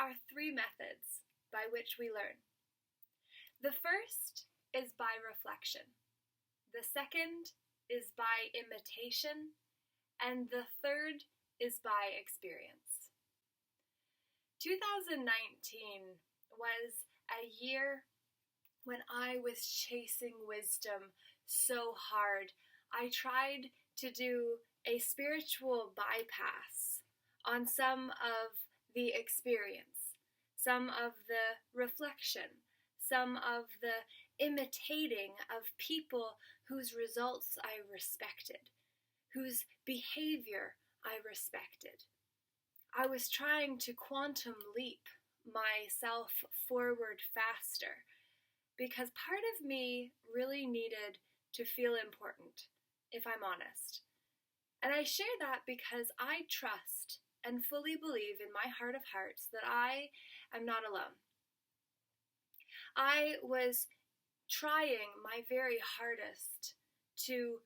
are three methods by which we learn. The first is by reflection. The second is by imitation. And the third is by experience. 2019 was a year when I was chasing wisdom so hard. I tried to do a spiritual bypass on some of the experience, some of the reflection, some of the imitating of people whose results I respected, whose behavior I respected. I was trying to quantum leap myself forward faster because part of me really needed to feel important, if I'm honest. And I share that because I trust and fully believe in my heart of hearts that I am not alone. I was trying my very hardest to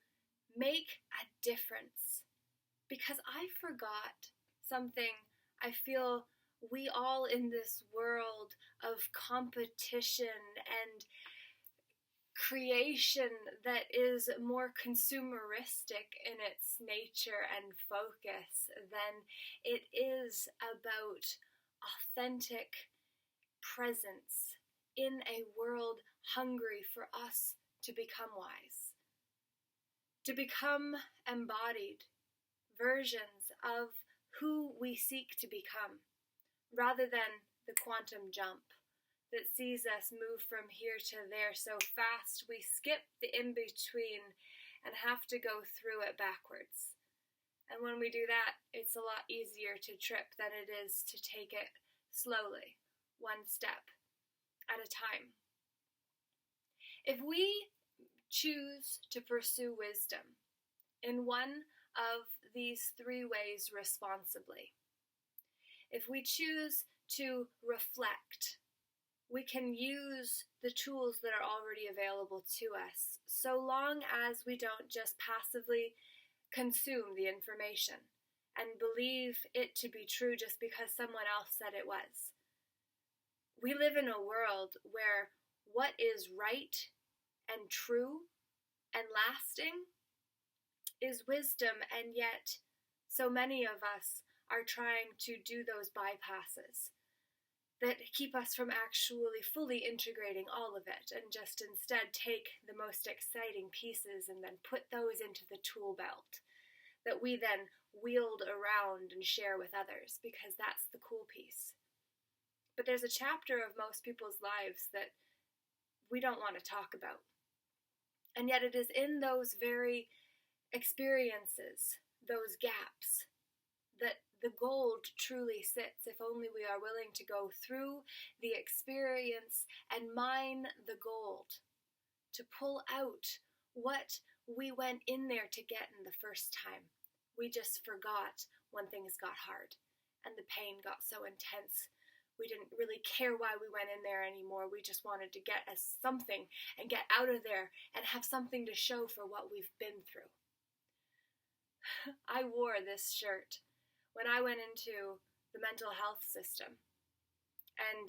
make a difference because I forgot something I feel we all in this world of competition and creation that is more consumeristic in its nature and focus than it is about authentic presence in a world hungry for us to become wise, to become embodied versions of who we seek to become, rather than the quantum jump that sees us move from here to there so fast we skip the in-between and have to go through it backwards. And when we do that, it's a lot easier to trip than it is to take it slowly, one step at a time. If we choose to pursue wisdom in one of these three ways responsibly, if we choose to reflect, we can use the tools that are already available to us, so long as we don't just passively consume the information and believe it to be true just because someone else said it was. We live in a world where what is right and true and lasting is wisdom, and yet so many of us are trying to do those bypasses that keep us from actually fully integrating all of it and just instead take the most exciting pieces and then put those into the tool belt that we then wield around and share with others, because that's the cool piece. But there's a chapter of most people's lives that we don't want to talk about. And yet it is in those very experiences, those gaps, that the gold truly sits, if only we are willing to go through the experience and mine the gold, to pull out what we went in there to get in the first time. We just forgot when things got hard and the pain got so intense. We didn't really care why we went in there anymore. We just wanted to get us something and get out of there and have something to show for what we've been through. I wore this shirt when I went into the mental health system and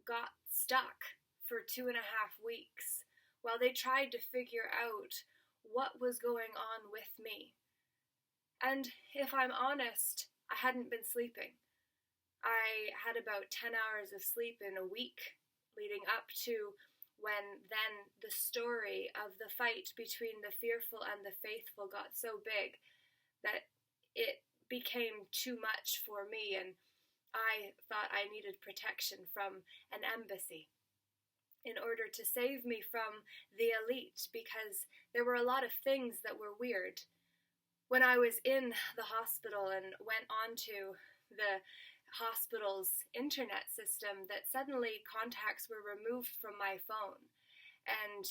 got stuck for 2.5 weeks while they tried to figure out what was going on with me. And if I'm honest, I hadn't been sleeping. I had about 10 hours of sleep in a week leading up to when then the story of the fight between the fearful and the faithful got so big that it became too much for me, and I thought I needed protection from an embassy in order to save me from the elite, because there were a lot of things that were weird. When I was in the hospital and went on to the hospital's internet system, that suddenly contacts were removed from my phone, and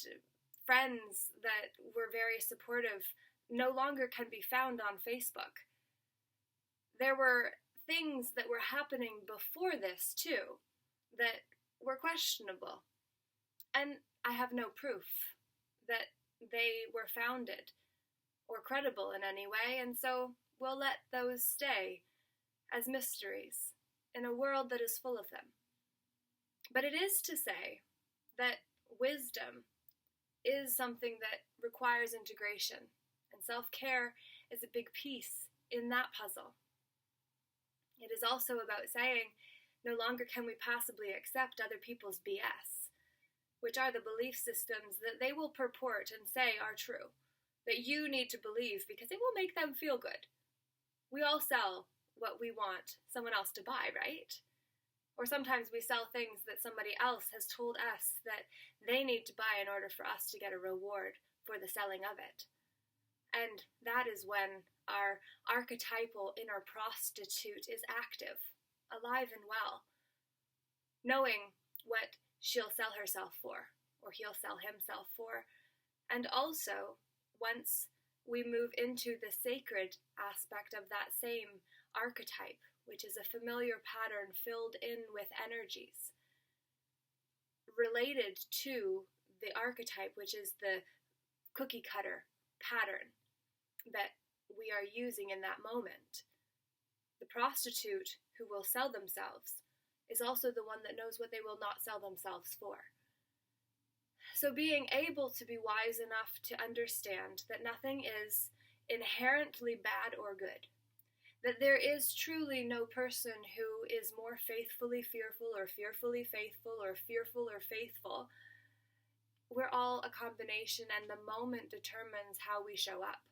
friends that were very supportive no longer can be found on Facebook. There were things that were happening before this too that were questionable, and I have no proof that they were founded or credible in any way, and so we'll let those stay as mysteries in a world that is full of them. But it is to say that wisdom is something that requires integration, and self-care is a big piece in that puzzle. It is also about saying, no longer can we possibly accept other people's BS, which are the belief systems that they will purport and say are true, that you need to believe because it will make them feel good. We all sell what we want someone else to buy, right? Or sometimes we sell things that somebody else has told us that they need to buy in order for us to get a reward for the selling of it. And that is when our archetypal inner prostitute is active, alive and well, knowing what she'll sell herself for, or he'll sell himself for. And also, once we move into the sacred aspect of that same archetype, which is a familiar pattern filled in with energies related to the archetype, which is the cookie cutter pattern that we are using in that moment. The prostitute who will sell themselves is also the one that knows what they will not sell themselves for. So being able to be wise enough to understand that nothing is inherently bad or good, that there is truly no person who is more faithfully fearful or fearfully faithful or fearful or faithful. We're all a combination, and the moment determines how we show up.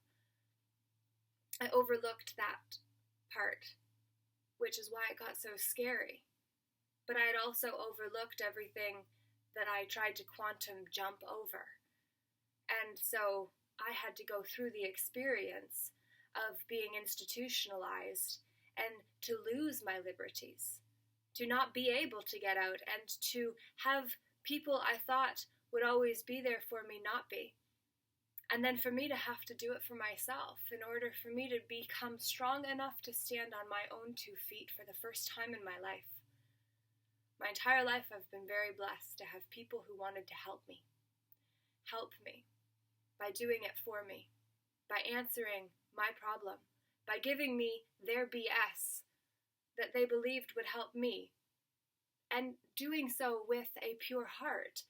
I overlooked that part, which is why it got so scary. But I had also overlooked everything that I tried to quantum jump over. And so I had to go through the experience of being institutionalized and to lose my liberties, to not be able to get out, and to have people I thought would always be there for me not be. And then for me to have to do it for myself in order for me to become strong enough to stand on my own 2 feet for the first time in my life. My entire life I've been very blessed to have people who wanted to help me by doing it for me, by answering my problem, by giving me their BS that they believed would help me, and doing so with a pure heart,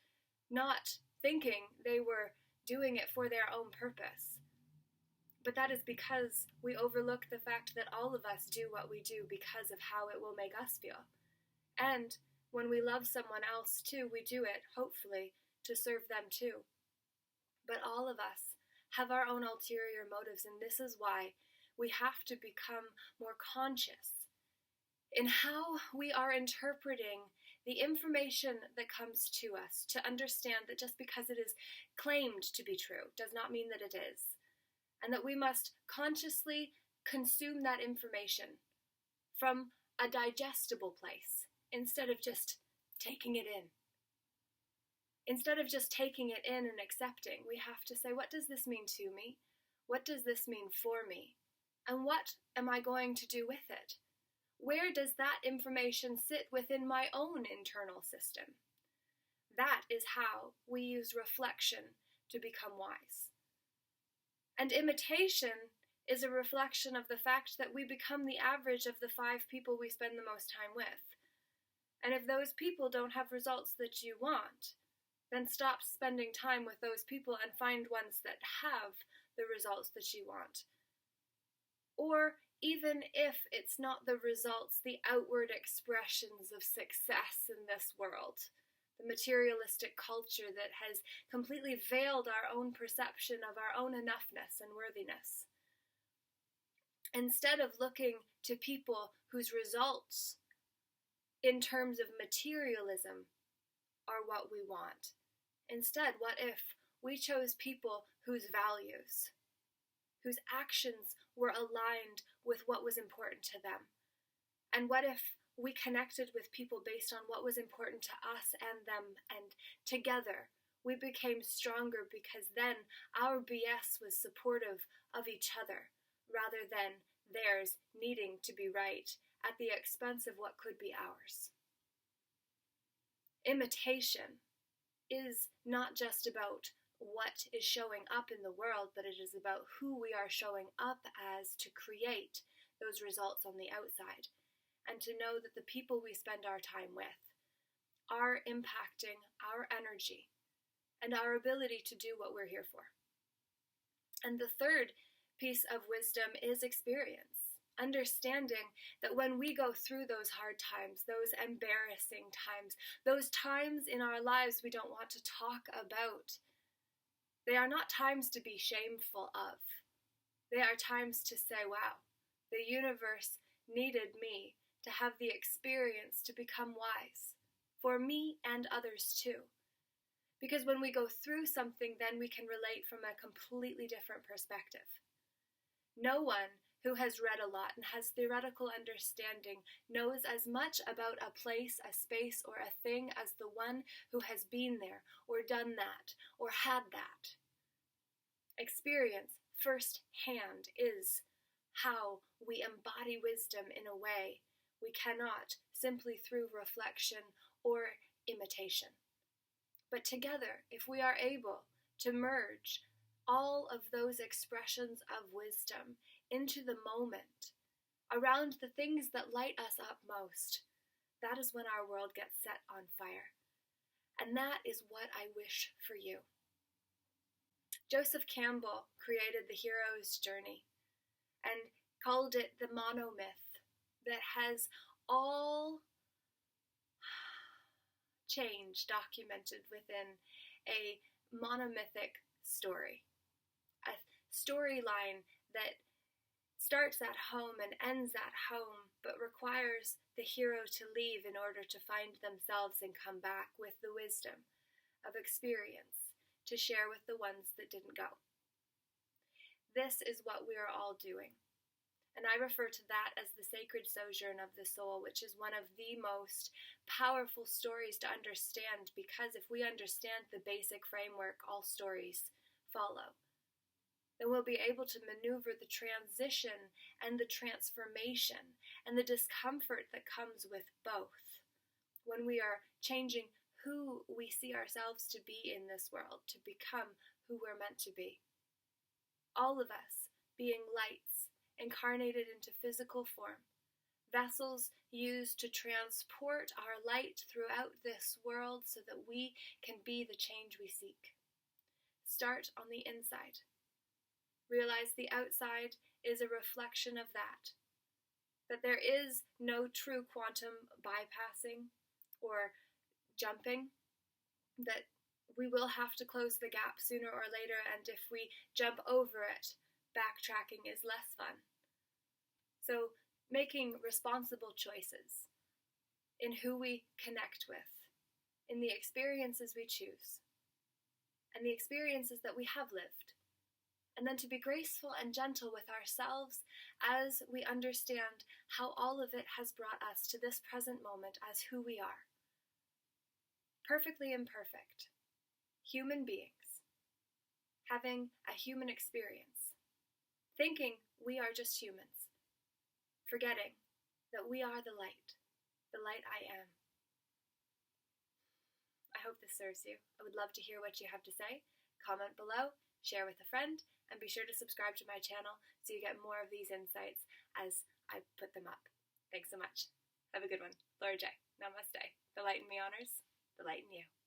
not thinking they were doing it for their own purpose. But that is because we overlook the fact that all of us do what we do because of how it will make us feel. And when we love someone else too, we do it, hopefully, to serve them too. But all of us have our own ulterior motives, and this is why we have to become more conscious in how we are interpreting the information that comes to us, to understand that just because it is claimed to be true does not mean that it is, and that we must consciously consume that information from a digestible place instead of just taking it in. Instead of just taking it in and accepting, we have to say, what does this mean to me? What does this mean for me? And what am I going to do with it? Where does that information sit within my own internal system? That is how we use reflection to become wise. And imitation is a reflection of the fact that we become the average of the 5 people we spend the most time with. And if those people don't have results that you want, then stop spending time with those people and find ones that have the results that you want. Or even if it's not the results, the outward expressions of success in this world, the materialistic culture that has completely veiled our own perception of our own enoughness and worthiness. Instead of looking to people whose results, in terms of materialism, are what we want. Instead, what if we chose people whose values, whose actions were aligned with what was important to them? And what if we connected with people based on what was important to us and them, and together we became stronger because then our BS was supportive of each other rather than theirs needing to be right at the expense of what could be ours? Imitation is not just about what is showing up in the world, but it is about who we are showing up as to create those results on the outside. and to know that the people we spend our time with are impacting our energy and our ability to do what we're here for. And the third piece of wisdom is experience. Understanding that when we go through those hard times, those embarrassing times, those times in our lives we don't want to talk about, they are not times to be shameful of. They are times to say, wow, the universe needed me to have the experience to become wise, for me and others too. Because when we go through something, then we can relate from a completely different perspective. No one who has read a lot and has theoretical understanding knows as much about a place, a space, or a thing as the one who has been there, or done that, or had that. Experience firsthand is how we embody wisdom in a way we cannot simply through reflection or imitation. But together, if we are able to merge all of those expressions of wisdom into the moment, around the things that light us up most, that is when our world gets set on fire. And that is what I wish for you. Joseph Campbell created the hero's journey and called it the monomyth that has all change documented within a monomythic story. A storyline that starts at home and ends at home, but requires the hero to leave in order to find themselves and come back with the wisdom of experience to share with the ones that didn't go. This is what we are all doing. And I refer to that as the sacred sojourn of the soul, which is one of the most powerful stories to understand, because if we understand the basic framework all stories follow, then we'll be able to maneuver the transition and the transformation and the discomfort that comes with both when we are changing who we see ourselves to be in this world to become who we're meant to be. All of us being lights incarnated into physical form, vessels used to transport our light throughout this world so that we can be the change we seek. Start on the inside. Realize the outside is a reflection of that there is no true quantum bypassing or jumping, that we will have to close the gap sooner or later, and if we jump over it, backtracking is less fun. So making responsible choices in who we connect with, in the experiences we choose, and the experiences that we have lived. And then to be graceful and gentle with ourselves as we understand how all of it has brought us to this present moment as who we are. Perfectly imperfect, human beings, having a human experience, thinking we are just humans, forgetting that we are the light I am. I hope this serves you. I would love to hear what you have to say. Comment below, share with a friend, and be sure to subscribe to my channel so you get more of these insights as I put them up. Thanks so much. Have a good one. Laura J. Namaste. The light in me honors the light in you.